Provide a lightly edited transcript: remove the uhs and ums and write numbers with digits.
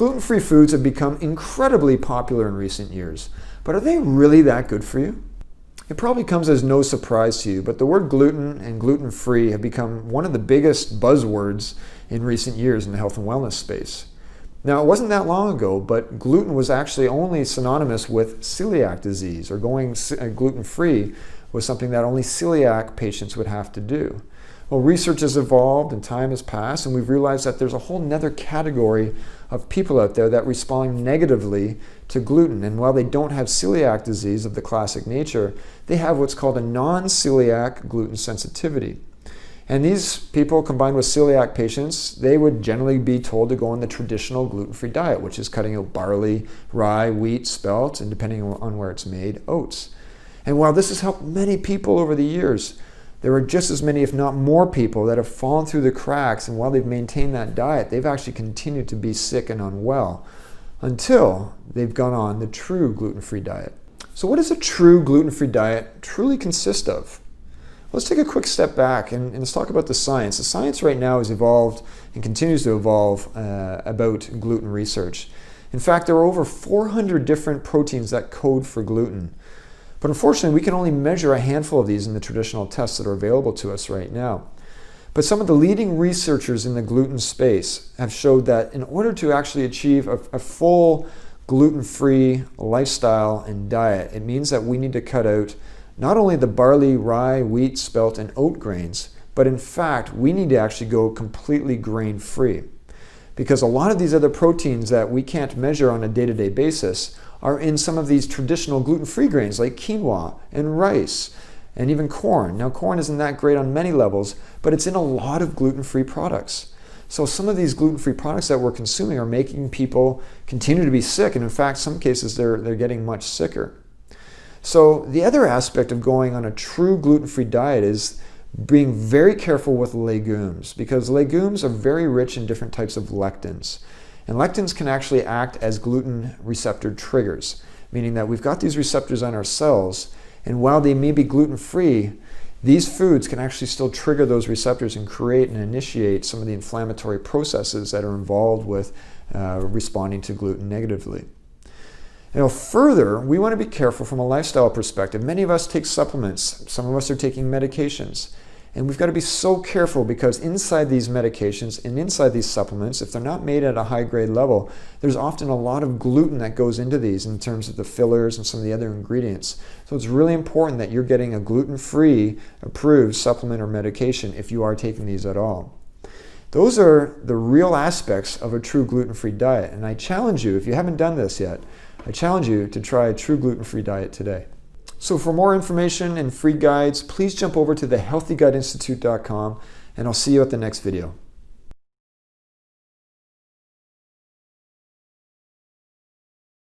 Gluten-free foods have become incredibly popular in recent years, but are they really that good for you? It probably comes as no surprise to you, but the word gluten and gluten-free have become one of the biggest buzzwords in recent years in the health and wellness space. Now, it wasn't that long ago, but gluten was actually only synonymous with celiac disease, or going gluten-free was something that only celiac patients would have to do. Well, research has evolved and time has passed, and we've realized that there's a whole nother category of people out there that respond negatively to gluten. And while they don't have celiac disease of the classic nature, they have what's called a non-celiac gluten sensitivity. And these people, combined with celiac patients, they would generally be told to go on the traditional gluten-free diet, which is cutting out barley, rye, wheat, spelt, and depending on where it's made, oats. And while this has helped many people over the years, there are just as many, if not more, people that have fallen through the cracks, and while they've maintained that diet, they've actually continued to be sick and unwell until they've gone on the true gluten-free diet. So what does a true gluten-free diet truly consist of? Let's take a quick step back and let's talk about the science. The science right now has evolved and continues to evolve about gluten research. In fact, there are over 400 different proteins that code for gluten. But unfortunately, we can only measure a handful of these in the traditional tests that are available to us right now. But some of the leading researchers in the gluten space have showed that in order to actually achieve a full gluten-free lifestyle and diet, it means that we need to cut out not only the barley, rye, wheat, spelt, and oat grains, but in fact, we need to actually go completely grain-free. Because a lot of these other proteins that we can't measure on a day-to-day basis are in some of these traditional gluten-free grains like quinoa and rice and even corn. Now, corn isn't that great on many levels, but it's in a lot of gluten-free products. So some of these gluten-free products that we're consuming are making people continue to be sick, and in fact, some cases they're getting much sicker. So the other aspect of going on a true gluten-free diet is being very careful with legumes, because legumes are very rich in different types of lectins. And lectins can actually act as gluten receptor triggers, meaning that we've got these receptors on our cells, and while they may be gluten-free, these foods can actually still trigger those receptors and create and initiate some of the inflammatory processes that are involved with responding to gluten negatively. Further, we want to be careful from a lifestyle perspective. Many of us take supplements, some of us are taking medications. And we've got to be so careful because inside these medications and inside these supplements, if they're not made at a high grade level, there's often a lot of gluten that goes into these in terms of the fillers and some of the other ingredients. So it's really important that you're getting a gluten-free approved supplement or medication if you are taking these at all. Those are the real aspects of a true gluten-free diet. And I challenge you, if you haven't done this yet, I challenge you to try a true gluten-free diet today. So for more information and free guides, please jump over to thehealthygutinstitute.com, and I'll see you at the next video.